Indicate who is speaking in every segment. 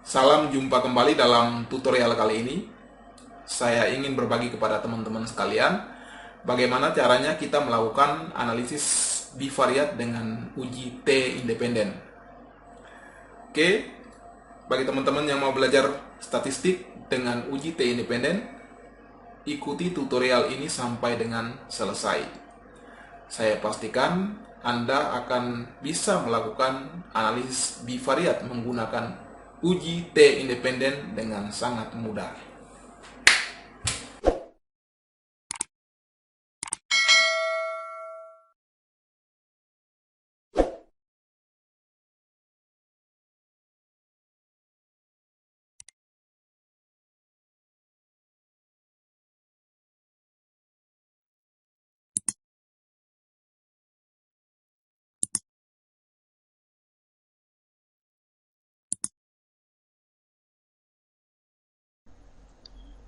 Speaker 1: Salam jumpa kembali dalam tutorial kali ini. Saya ingin berbagi kepada teman-teman sekalian bagaimana caranya kita melakukan analisis bivariat dengan uji T independen. Oke, bagi teman-teman yang mau belajar statistik dengan uji T independen, ikuti tutorial ini sampai dengan selesai. Saya pastikan Anda akan bisa melakukan analisis bivariat menggunakan uji T independen dengan sangat mudah.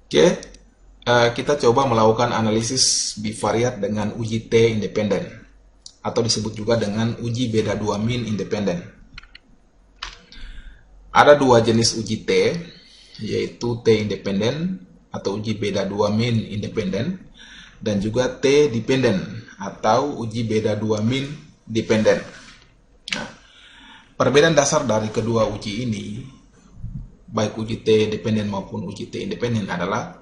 Speaker 1: Oke, kita coba melakukan analisis bivariat dengan uji T independen, atau disebut juga dengan uji beda dua min independen. Ada dua jenis uji T, yaitu T independen atau uji beda dua min independen, dan juga T dependen atau uji beda dua min dependen. Nah, perbedaan dasar dari kedua uji ini, baik uji T dependen maupun uji T independen, adalah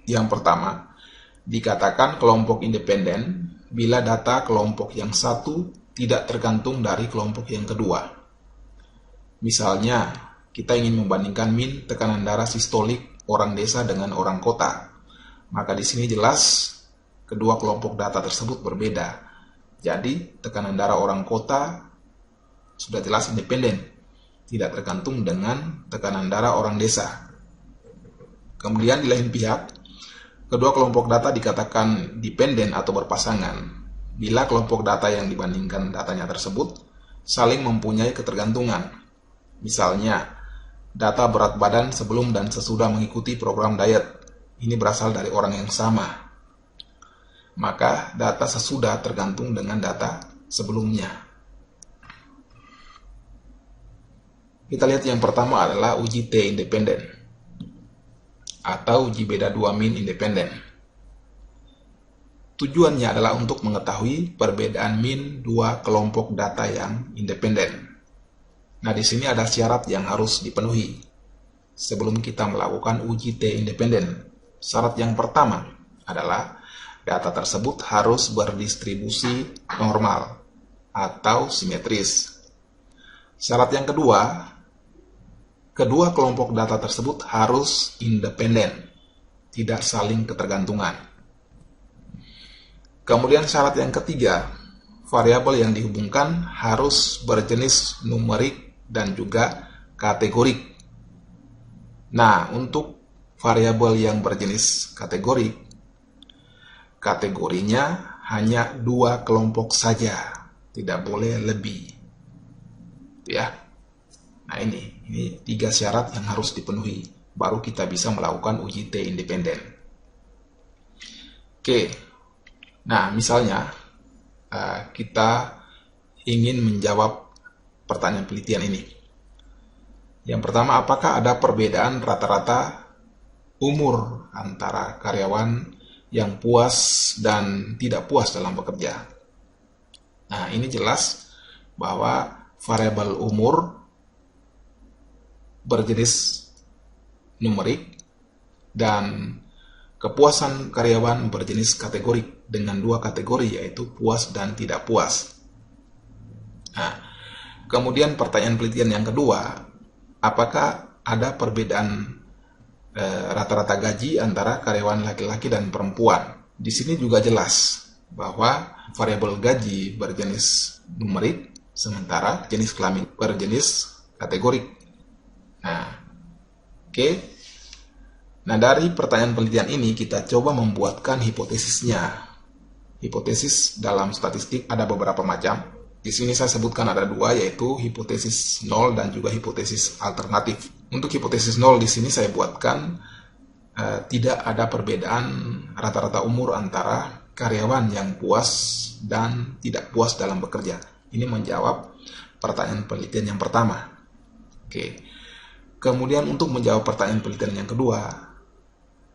Speaker 1: yang pertama, dikatakan kelompok independen bila data kelompok yang satu tidak tergantung dari kelompok yang kedua. Misalnya, kita ingin membandingkan min tekanan darah sistolik orang desa dengan orang kota. Maka di sini jelas kedua kelompok data tersebut berbeda. Jadi, tekanan darah orang kota sudah jelas independen, tidak tergantung dengan tekanan darah orang desa. Kemudian di lain pihak, kedua kelompok data dikatakan dependen atau berpasangan bila kelompok data yang dibandingkan datanya tersebut saling mempunyai ketergantungan. Misalnya, data berat badan sebelum dan sesudah mengikuti program diet. Ini berasal dari orang yang sama. Maka data sesudah tergantung dengan data sebelumnya. Kita lihat yang pertama adalah uji T independen atau uji beda dua min independen. Tujuannya adalah untuk mengetahui perbedaan min dua kelompok data yang independen. Nah, di sini ada syarat yang harus dipenuhi sebelum kita melakukan uji T independen. Syarat yang pertama adalah data tersebut harus berdistribusi normal atau simetris. Syarat yang kedua, kedua kelompok data tersebut harus independen, tidak saling ketergantungan. Kemudian syarat yang ketiga, variabel yang dihubungkan harus berjenis numerik dan juga kategorik. Nah, untuk variabel yang berjenis kategorik, kategorinya hanya dua kelompok saja, tidak boleh lebih. Ya. Nah, ini tiga syarat yang harus dipenuhi, baru kita bisa melakukan uji T independen. Oke, nah misalnya kita ingin menjawab pertanyaan penelitian ini. Yang pertama, apakah ada perbedaan rata-rata umur antara karyawan yang puas dan tidak puas dalam bekerja? Nah, ini jelas bahwa variabel umur berjenis numerik dan kepuasan karyawan berjenis kategorik dengan dua kategori, yaitu puas dan tidak puas. Nah, kemudian pertanyaan penelitian yang kedua, apakah ada perbedaan rata-rata gaji antara karyawan laki-laki dan perempuan? Di sini juga jelas bahwa variabel gaji berjenis numerik, sementara jenis kelamin berjenis kategorik. Nah, oke. Nah, dari pertanyaan penelitian ini kita coba membuatkan hipotesisnya. Hipotesis dalam statistik ada beberapa macam. Di sini saya sebutkan ada dua, yaitu hipotesis nol dan juga hipotesis alternatif. Untuk hipotesis nol di sini saya buatkan tidak ada perbedaan rata-rata umur antara karyawan yang puas dan tidak puas dalam bekerja. Ini menjawab pertanyaan penelitian yang pertama. Oke. Kemudian untuk menjawab pertanyaan penelitian yang kedua,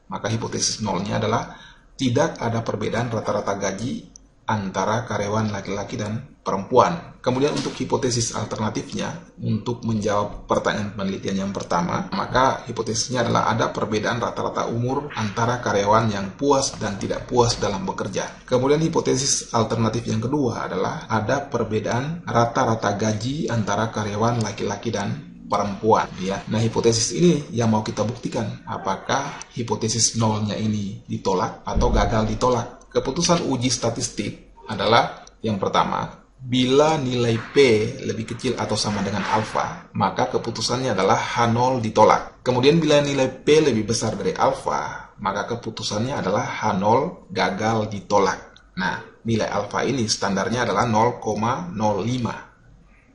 Speaker 1: maka hipotesis nolnya adalah tidak ada perbedaan rata-rata gaji antara karyawan laki-laki dan perempuan. Kemudian untuk hipotesis alternatifnya, untuk menjawab pertanyaan penelitian yang pertama, maka hipotesisnya adalah ada perbedaan rata-rata umur antara karyawan yang puas dan tidak puas dalam bekerja. Kemudian hipotesis alternatif yang kedua adalah ada perbedaan rata-rata gaji antara karyawan laki-laki dan perempuan, ya. Nah, hipotesis ini yang mau kita buktikan, apakah hipotesis nolnya ini ditolak atau gagal ditolak. Keputusan uji statistik adalah yang pertama, bila nilai P lebih kecil atau sama dengan alfa, maka keputusannya adalah H0 ditolak. Kemudian bila nilai P lebih besar dari alfa, maka keputusannya adalah H0 gagal ditolak. Nah, nilai alfa ini standarnya adalah 0,05.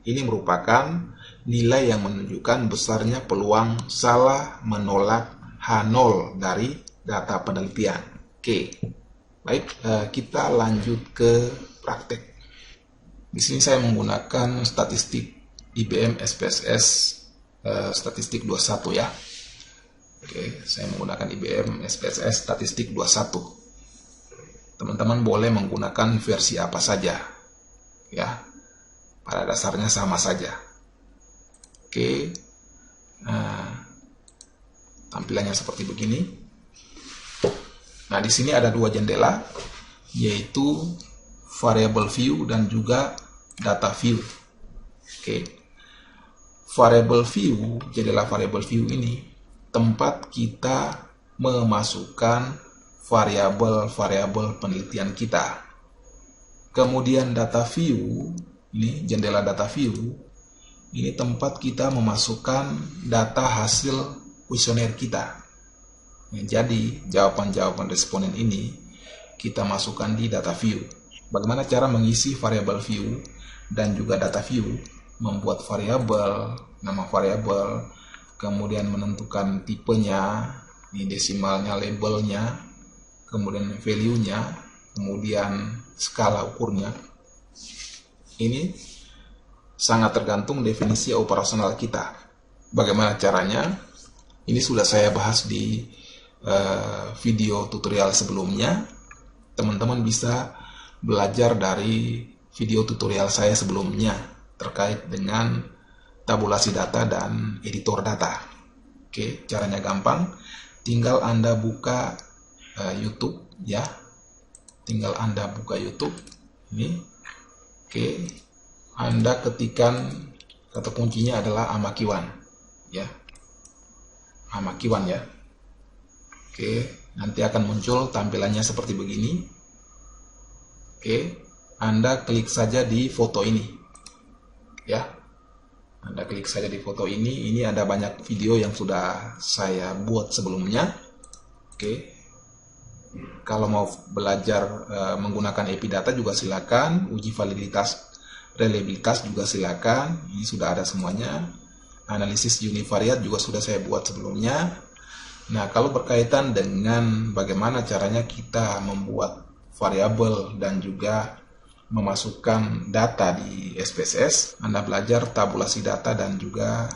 Speaker 1: Ini merupakan nilai yang menunjukkan besarnya peluang salah menolak H0 dari data penelitian. Oke, baik, kita lanjut ke praktek. Di sini saya menggunakan statistik IBM SPSS statistik 21 ya. Oke, saya menggunakan IBM SPSS statistik 21. Teman-teman boleh menggunakan versi apa saja, ya. Pada dasarnya sama saja. Oke, tampilannya seperti begini. Nah, di sini ada dua jendela, yaitu variable view dan juga data view. Oke, variable view, jendela variable view ini tempat kita memasukkan variabel-variabel penelitian kita. Kemudian data view, ini jendela data view. Ini tempat kita memasukkan data hasil kuesioner kita. Jadi, jawaban-jawaban responden ini kita masukkan di data view. Bagaimana cara mengisi variabel view dan juga data view? Membuat variabel, nama variabel, kemudian menentukan tipenya, ini desimalnya, labelnya, kemudian value-nya, kemudian skala ukurnya. Ini sangat tergantung definisi operasional kita. Bagaimana caranya? Ini sudah saya bahas di video tutorial sebelumnya. Teman-teman bisa belajar dari video tutorial saya sebelumnya terkait dengan tabulasi data dan editor data. Oke, caranya gampang. Tinggal Anda buka YouTube, ya. Tinggal Anda buka YouTube. Ini. Oke. Anda ketikkan kata kuncinya adalah Amakiwan, ya. Amakiwan, ya. Oke, nanti akan muncul tampilannya seperti begini. Oke, Anda klik saja di foto ini, ya. Anda klik saja di foto ini. Ini ada banyak video yang sudah saya buat sebelumnya. Oke. Kalau mau belajar menggunakan Epidata juga silakan, uji validitas reliabilitas juga silakan, ini sudah ada semuanya. Analisis univariat juga sudah saya buat sebelumnya. Nah, kalau berkaitan dengan bagaimana caranya kita membuat variabel dan juga memasukkan data di SPSS, Anda belajar tabulasi data dan juga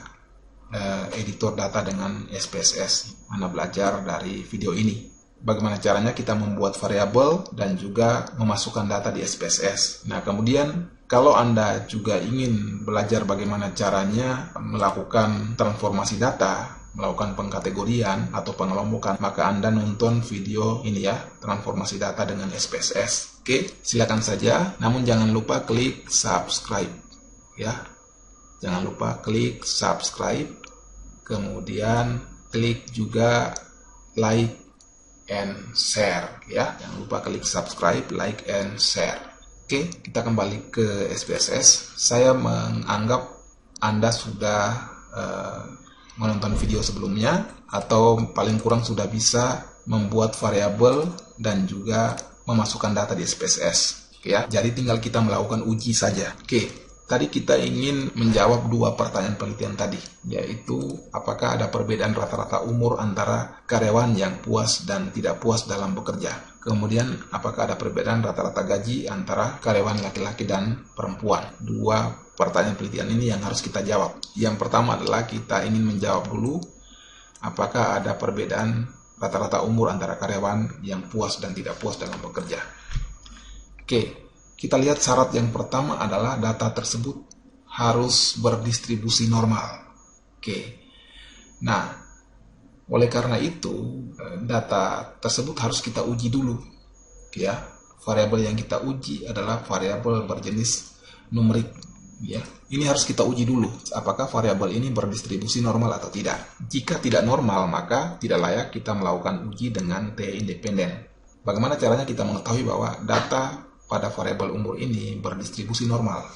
Speaker 1: editor data dengan SPSS. Anda belajar dari video ini. Bagaimana caranya kita membuat variabel dan juga memasukkan data di SPSS. Nah, kemudian kalau Anda juga ingin belajar bagaimana caranya melakukan transformasi data, melakukan pengkategorian atau pengelompokan, maka Anda nonton video ini ya, transformasi data dengan SPSS. Oke, silakan saja. Namun jangan lupa klik subscribe, ya. Jangan lupa klik subscribe. Kemudian klik juga like and share, ya. Jangan lupa klik subscribe, like and share. Oke, kita kembali ke SPSS. Saya menganggap Anda sudah menonton video sebelumnya atau paling kurang sudah bisa membuat variabel dan juga memasukkan data di SPSS. Oke, ya. Jadi tinggal kita melakukan uji saja. Oke, tadi kita ingin menjawab dua pertanyaan penelitian tadi, yaitu apakah ada perbedaan rata-rata umur antara karyawan yang puas dan tidak puas dalam bekerja. Kemudian, apakah ada perbedaan rata-rata gaji antara karyawan laki-laki dan perempuan. Dua pertanyaan penelitian ini yang harus kita jawab. Yang pertama adalah kita ingin menjawab dulu apakah ada perbedaan rata-rata umur antara karyawan yang puas dan tidak puas dalam bekerja. Oke, kita lihat syarat yang pertama adalah data tersebut harus berdistribusi normal. Oke, nah oleh karena itu data tersebut harus kita uji dulu. Ya, variabel yang kita uji adalah variabel berjenis numerik. Ya, ini harus kita uji dulu apakah variabel ini berdistribusi normal atau tidak. Jika tidak normal, maka tidak layak kita melakukan uji dengan T independen. Bagaimana caranya kita mengetahui bahwa data pada variabel umur ini berdistribusi normal?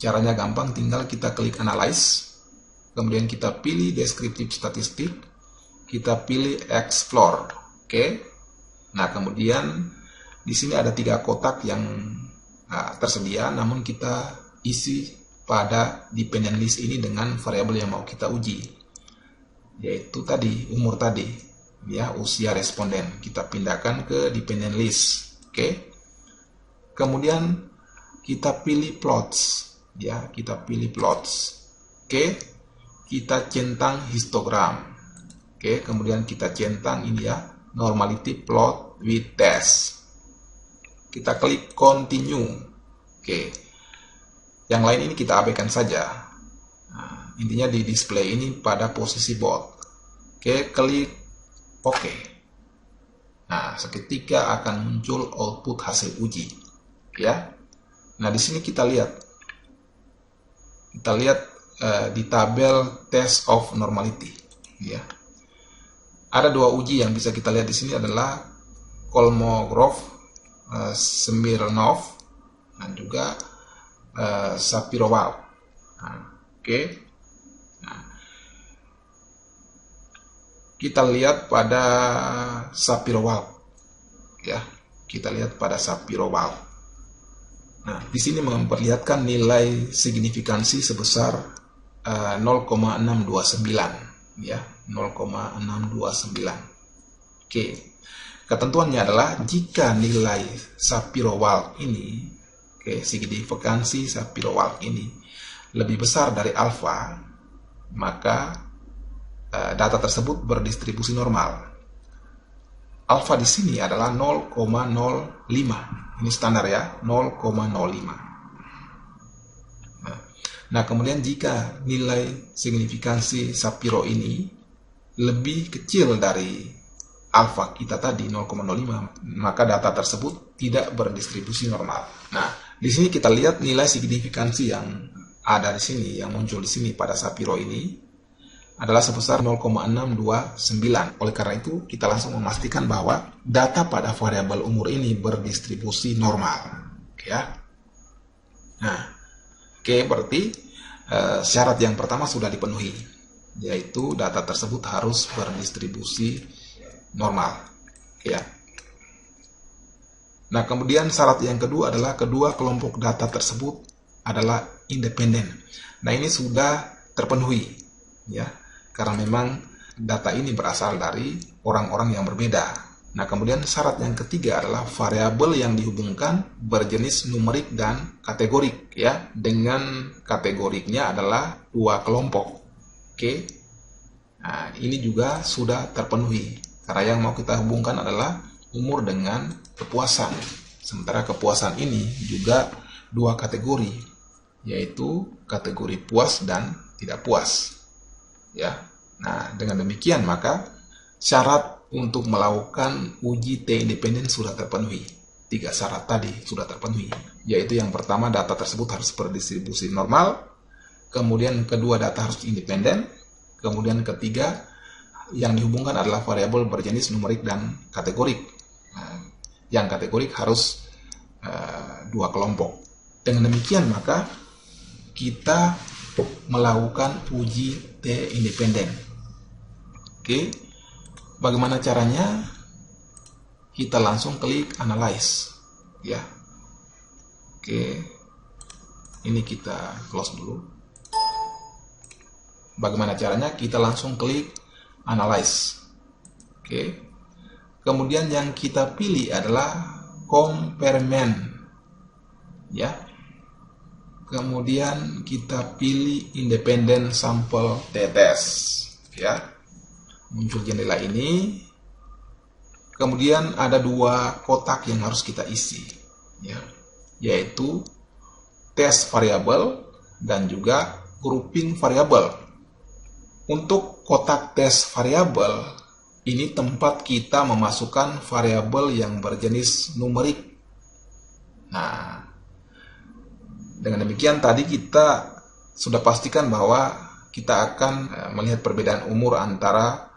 Speaker 1: Caranya gampang, tinggal kita klik analyze, kemudian kita pilih descriptive statistik, kita pilih explore. Oke. Nah, kemudian di sini ada 3 kotak yang tersedia, namun kita isi pada dependent list ini dengan variabel yang mau kita uji, yaitu tadi umur tadi, ya, usia responden. Kita pindahkan ke dependent list. Oke. Kemudian kita pilih plots, ya, kita pilih plots. Oke. Kita centang histogram. Oke, kemudian kita centang ini ya, normality plot with test. Kita klik continue. Oke. Yang lain ini kita abaikan saja. Nah, intinya di display ini pada posisi bold. Oke, klik OK. Nah, seketika akan muncul output hasil uji. Ya. Nah, di sini kita lihat. Di tabel test of normality, ya. Ada 2 uji yang bisa kita lihat di sini adalah Kolmogorov, Smirnov, dan juga Shapirov. Oke. Nah, kita lihat pada Shapirov, ya. Kita lihat pada Shapirov. Nah, di sini memperlihatkan nilai signifikansi sebesar 0,629, ya, 0,629. Oke. Ketentuannya adalah jika nilai Shapirov ini, oke, signifikansi Shapirov ini lebih besar dari alfa, maka data tersebut berdistribusi normal. Alfa di sini adalah 0,05. Ini standar ya, 0,05. Nah, kemudian jika nilai signifikansi Shapiro ini lebih kecil dari alfa kita tadi 0,05, maka data tersebut tidak berdistribusi normal. Nah, di sini kita lihat nilai signifikansi yang ada di sini, yang muncul di sini pada Shapiro ini adalah sebesar 0,629. Oleh karena itu, kita langsung memastikan bahwa data pada variabel umur ini berdistribusi normal. Ya. Nah, oke, berarti syarat yang pertama sudah dipenuhi, yaitu data tersebut harus berdistribusi normal. Ya. Nah, kemudian syarat yang kedua adalah kedua kelompok data tersebut adalah independen. Nah, ini sudah terpenuhi, ya, karena memang data ini berasal dari orang-orang yang berbeda. Nah, kemudian syarat yang ketiga adalah variabel yang dihubungkan berjenis numerik dan kategorik, ya, dengan kategoriknya adalah 2 kelompok. Oke. Nah, ini juga sudah terpenuhi karena yang mau kita hubungkan adalah umur dengan kepuasan. Sementara kepuasan ini juga 2 kategori, yaitu kategori puas dan tidak puas. Ya. Nah, dengan demikian maka syarat untuk melakukan uji T independen sudah terpenuhi. 3 syarat tadi sudah terpenuhi, yaitu yang pertama data tersebut harus berdistribusi normal, kemudian kedua data harus independen, kemudian ketiga yang dihubungkan adalah variabel berjenis numerik dan kategorik. Nah, yang kategorik harus 2 kelompok. Dengan demikian maka kita melakukan uji T independen. Oke, bagaimana caranya? Kita langsung klik analyze, ya. Oke, Ini kita close dulu. Bagaimana caranya? Kita langsung klik Analyze. Oke. Kemudian yang kita pilih adalah Comparement. Ya. Kemudian kita pilih Independent Sample T-Test. Ya. Muncul jendela ini. Kemudian ada dua kotak yang harus kita isi. Ya. Yaitu test variabel dan juga grouping variabel. Untuk kotak test variabel, ini tempat kita memasukkan variabel yang berjenis numerik. Nah, dengan demikian tadi kita sudah pastikan bahwa kita akan melihat perbedaan umur antara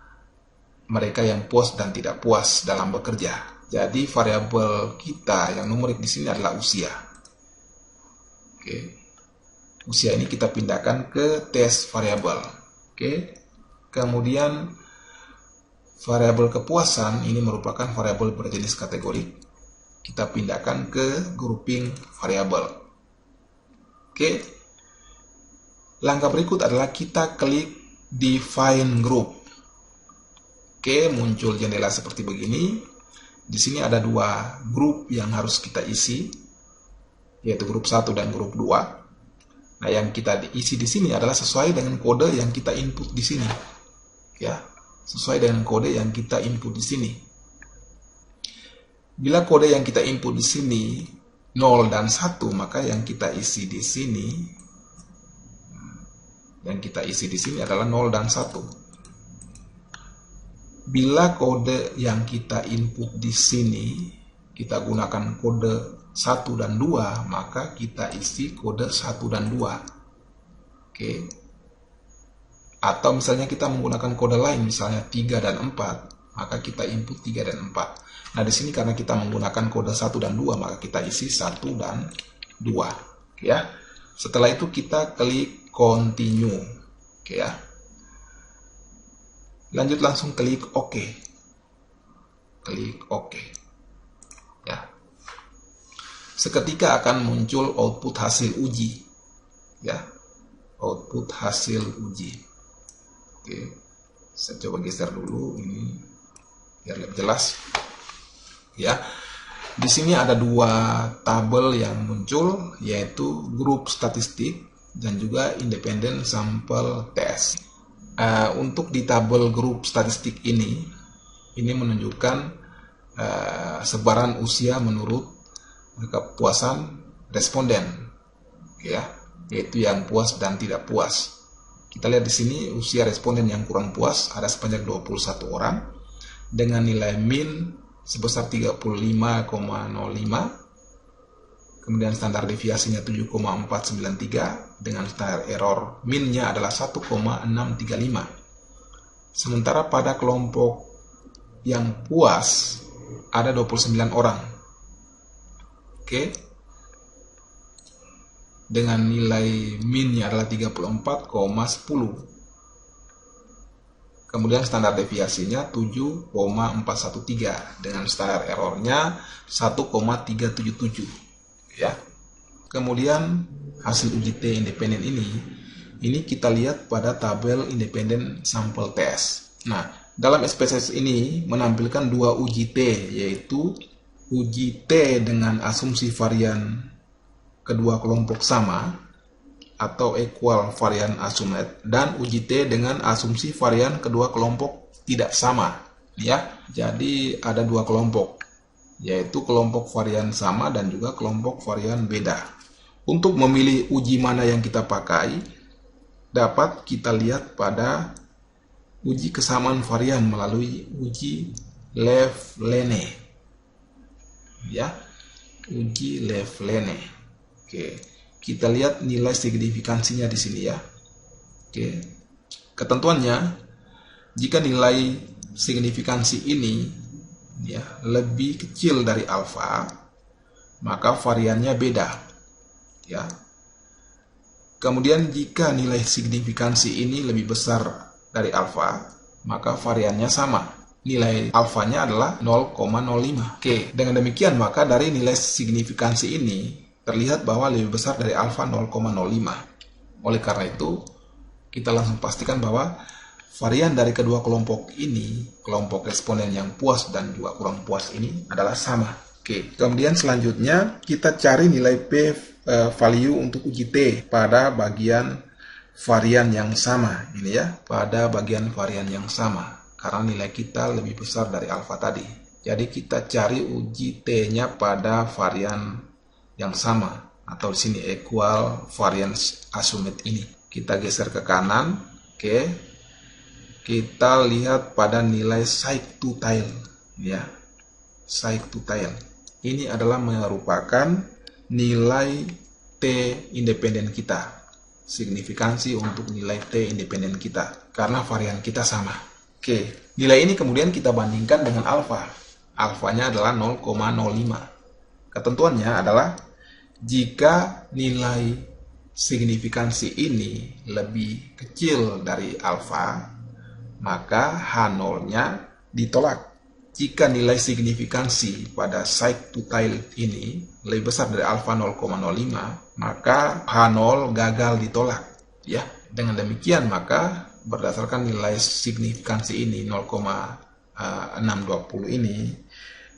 Speaker 1: mereka yang puas dan tidak puas dalam bekerja. Jadi variabel kita yang numerik di sini adalah usia. Oke. Usia ini kita pindahkan ke test variabel. Oke. Kemudian variabel kepuasan ini merupakan variabel berjenis kategorik. Kita pindahkan ke grouping variabel. Oke. Langkah berikut adalah kita klik define group. Oke, muncul jendela seperti begini. Di sini ada dua grup yang harus kita isi, yaitu grup 1 dan grup 2. Nah, yang kita isi di sini adalah sesuai dengan kode yang kita input di sini. Ya, sesuai dengan kode yang kita input di sini. Bila kode yang kita input di sini 0 dan 1, maka yang kita isi di sini adalah 0 dan 1. Bila kode yang kita input di sini kita gunakan kode 1 dan 2, maka kita isi kode 1 dan 2. Oke. Atau misalnya kita menggunakan kode lain, misalnya 3 dan 4, maka kita input 3 dan 4. Nah, di sini karena kita menggunakan kode 1 dan 2, maka kita isi 1 dan 2. Oke ya. Setelah itu kita klik continue. Oke ya. Lanjut langsung klik OK. Klik OK. Ya. Seketika akan muncul output hasil uji. Ya. Output hasil uji. Oke. Saya coba geser dulu ini biar lebih jelas. Ya. Di sini ada dua tabel yang muncul, yaitu grup statistik dan juga independent sample test. Untuk di tabel grup statistik ini menunjukkan sebaran usia menurut kepuasan responden, ya, yaitu yang puas dan tidak puas. Kita lihat di sini usia responden yang kurang puas ada sebanyak 21 orang dengan nilai min sebesar 35,05. Kemudian standar deviasinya 7,493 dengan standar error minnya adalah 1,635. Sementara pada kelompok yang puas ada 29 orang. Oke. Dengan nilai minnya adalah 34,10. Kemudian standar deviasinya 7,413 dengan standar errornya 1,377. Ya. Kemudian hasil uji T independen ini kita lihat pada tabel independent sample test. Nah, dalam SPSS ini menampilkan dua uji T, yaitu uji T dengan asumsi varian kedua kelompok sama atau equal varian assumed, dan uji T dengan asumsi varian kedua kelompok tidak sama. Ya, jadi ada dua kelompok, yaitu kelompok varian sama dan juga kelompok varian beda. Untuk memilih uji mana yang kita pakai, dapat kita lihat pada uji kesamaan varian melalui uji Levene. Ya, uji Levene. Oke, kita lihat nilai signifikansinya di sini ya. Oke, ketentuannya, jika nilai signifikansi ini ya lebih kecil dari alfa, maka variannya beda. Ya. Kemudian jika nilai signifikansi ini lebih besar dari alfa, maka variannya sama. Nilai alfanya adalah 0,05. Oke, dengan demikian maka dari nilai signifikansi ini terlihat bahwa lebih besar dari alfa 0,05. Oleh karena itu, kita langsung pastikan bahwa varian dari kedua kelompok ini, kelompok responden yang puas dan juga kurang puas ini adalah sama. Oke, kemudian selanjutnya kita cari nilai P value untuk uji T pada bagian varian yang sama. Ini ya, pada bagian varian yang sama. Karena nilai kita lebih besar dari alfa tadi. Jadi kita cari uji T-nya pada varian yang sama. Atau di sini equal variance assumed ini. Kita geser ke kanan. Oke. Kita lihat pada nilai side to tail. Ya. Side to tail. Ini adalah merupakan nilai T independen kita. Signifikansi untuk nilai T independen kita. Karena varian kita sama. Oke. Nilai ini kemudian kita bandingkan dengan alfa. Alfanya adalah 0,05. Ketentuannya adalah jika nilai signifikansi ini lebih kecil dari alfa, maka H0-nya ditolak. Jika nilai signifikansi pada side to tail ini lebih besar dari alfa 0,05, maka H0 gagal ditolak. Ya, dengan demikian maka berdasarkan nilai signifikansi ini 0,620 ini,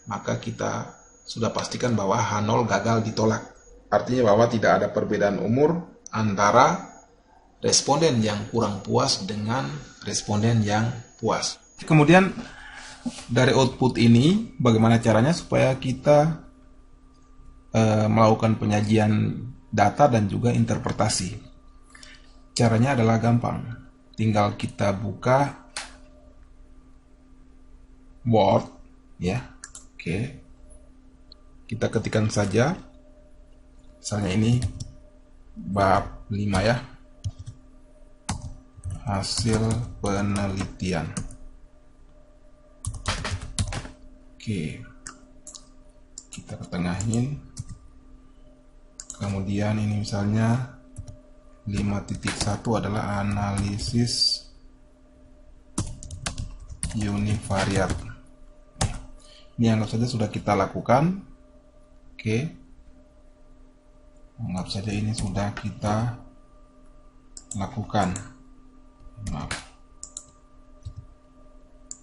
Speaker 1: maka kita sudah pastikan bahwa H0 gagal ditolak. Artinya bahwa tidak ada perbedaan umur antara responden yang kurang puas dengan responden yang puas. Kemudian dari output ini, bagaimana caranya supaya kita melakukan penyajian data dan juga interpretasi. Caranya adalah gampang. Tinggal kita buka board, ya. Oke. Kita ketikkan saja. Misalnya ini bab 5 ya, hasil penelitian. Oke, kita ketengahin. Kemudian ini misalnya 5.1 adalah analisis univariat. Ini anggap saja sudah kita lakukan. Oke, anggap saja ini sudah kita lakukan. Maaf.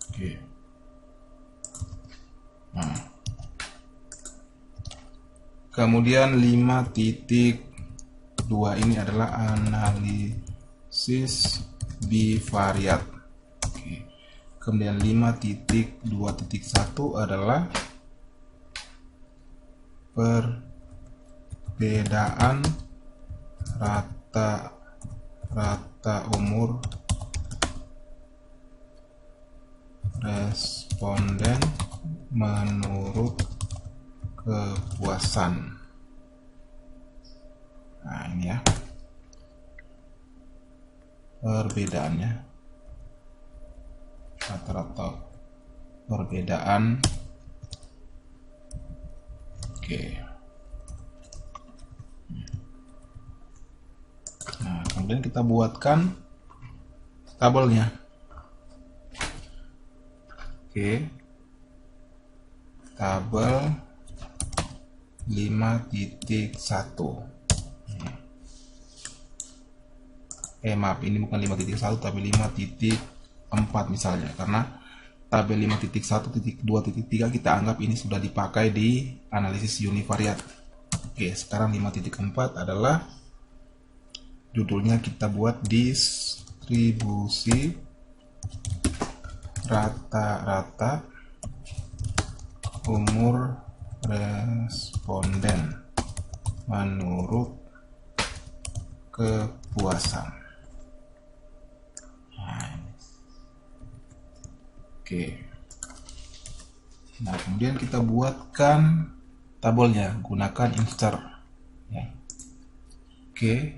Speaker 1: Oke. Nah. Kemudian 5.2 ini adalah analisis bivariat. Oke. Kemudian 5.2.1 adalah perbedaan rata umur responden menurut kepuasan. Nah, ini ya perbedaannya, rata-rata perbedaan. Oke. Nah, kemudian kita buatkan tabelnya. Oke. Tabel 5.1. Maaf, ini bukan 5.1 tapi 5.4 misalnya, karena tabel 5.1.2.3 kita anggap ini sudah dipakai di analisis univariat. Oke, sekarang 5.4 adalah judulnya kita buat distribusi rata-rata umur responden menurut kepuasan. Oke. Nah, kemudian kita buatkan tabelnya, gunakan insert. Ya. Oke.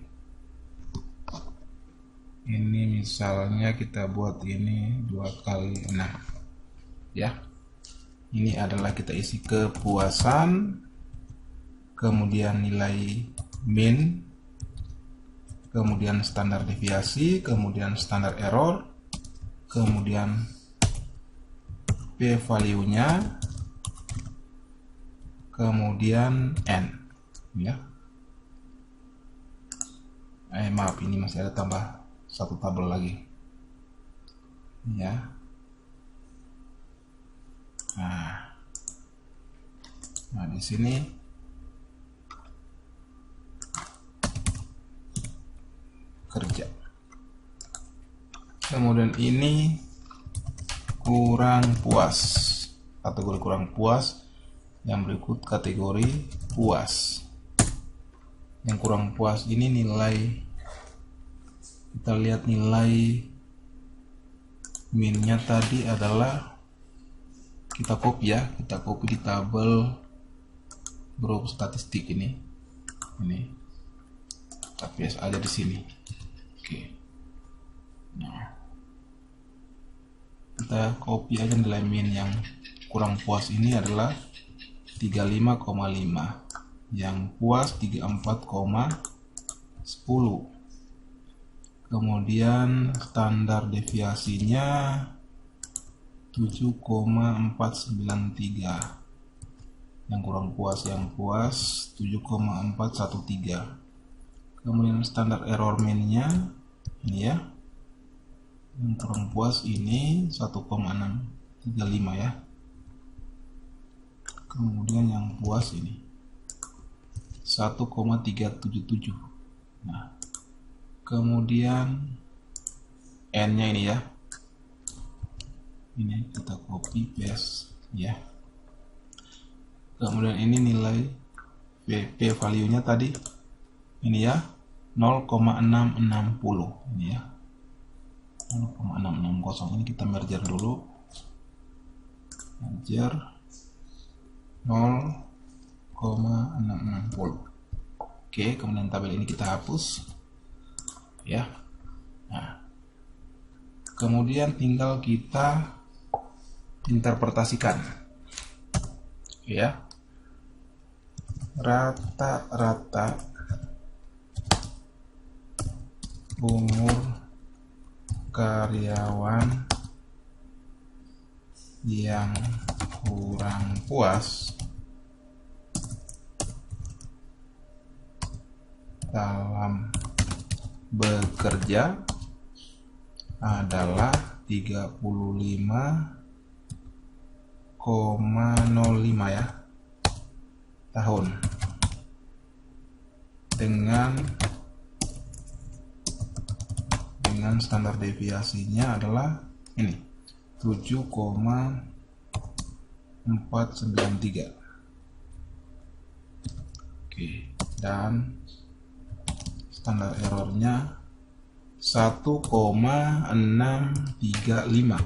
Speaker 1: Ini misalnya kita buat ini 2 kali 6. Ya. Ini adalah kita isi kepuasan, kemudian nilai min, kemudian standar deviasi, kemudian standar error, kemudian P value-nya, kemudian N, ya. Maaf, ini masih ada tambah satu tabel lagi ya. Nah di sini kerja. Kemudian ini kurang puas, kategori kurang puas. Yang berikut kategori puas. Yang kurang puas ini nilai, kita lihat nilai minnya tadi adalah, kita copy ya, kita copy di tabel berupa statistik ini kita paste aja di sini. Oke, nah kita copy aja nilai min yang kurang puas ini adalah 35,5, yang puas 34,10. Kemudian standar deviasinya 7,493. Yang kurang puas, yang puas 7,413. Kemudian standar error minnya ini ya, yang kurang puas ini 1,635 ya. Kemudian yang puas ini 1,377. Nah, kemudian N nya ini ya, ini kita copy paste ya. Kemudian ini nilai P value nya tadi ini ya, 0,660 ini ya, 0,660. Ini kita merger dulu, merger 0,660. Oke, kemudian tabel ini kita hapus ya. Nah, kemudian tinggal kita interpretasikan ya, rata-rata umur karyawan yang kurang puas dalam bekerja adalah 35,05 ya tahun, dengan standar deviasinya adalah ini 7,493. Oke, dan standar errornya 1,635.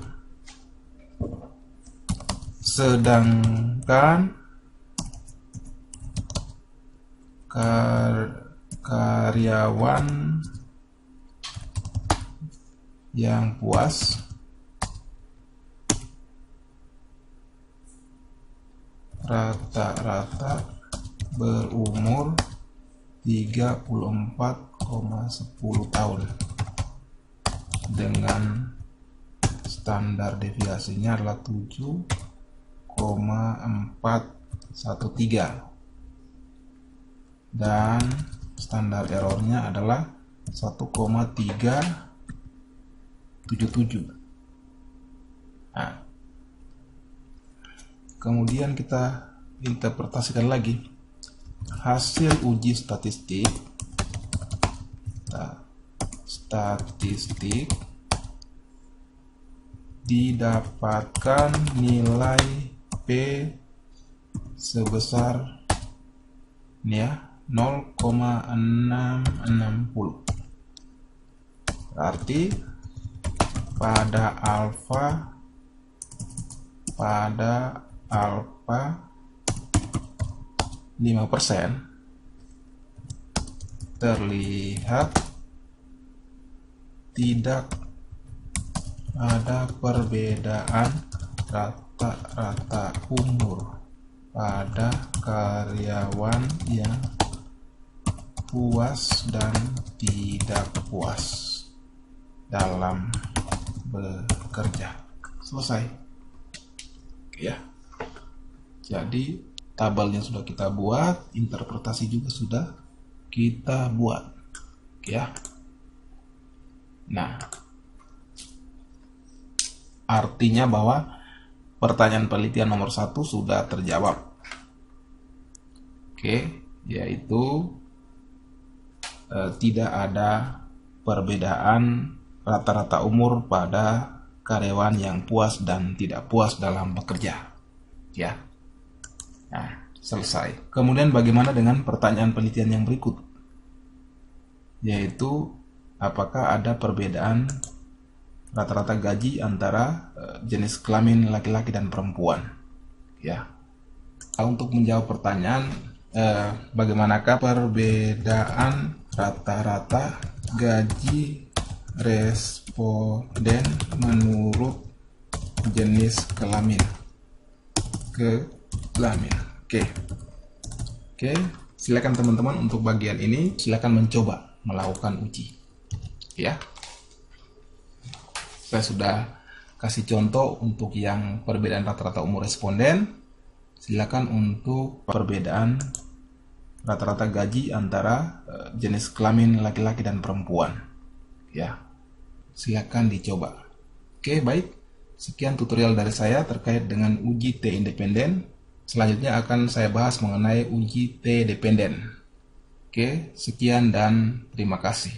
Speaker 1: Sedangkan karyawan yang puas rata-rata berumur 34,10 tahun dengan standar deviasinya adalah 7,413 dan standar errornya adalah 1,377. Nah, kemudian kita interpretasikan lagi hasil uji statistik. Didapatkan nilai P sebesar ini ya 0,660. Berarti pada alfa 5% terlihat tidak ada perbedaan rata-rata umur pada karyawan yang puas dan tidak puas dalam bekerja. Selesai ya. Jadi tabelnya sudah kita buat, interpretasi juga sudah kita buat. ya. Nah, artinya bahwa pertanyaan penelitian nomor 1 sudah terjawab. Oke, yaitu tidak ada perbedaan rata-rata umur pada karyawan yang puas dan tidak puas dalam bekerja. Ya. Nah, selesai. Kemudian bagaimana dengan pertanyaan penelitian yang berikut? Yaitu apakah ada perbedaan rata-rata gaji antara jenis kelamin laki-laki dan perempuan? Ya. Untuk menjawab pertanyaan bagaimanakah perbedaan rata-rata gaji responden menurut jenis kelamin? Oke, silakan teman-teman untuk bagian ini silakan mencoba melakukan uji. Ya. Saya sudah kasih contoh untuk yang perbedaan rata-rata umur responden. Silakan untuk perbedaan rata-rata gaji antara jenis kelamin laki-laki dan perempuan. Ya. Silakan dicoba. Oke, baik. Sekian tutorial dari saya terkait dengan uji T independen. Selanjutnya akan saya bahas mengenai uji T dependen. Oke, sekian dan terima kasih.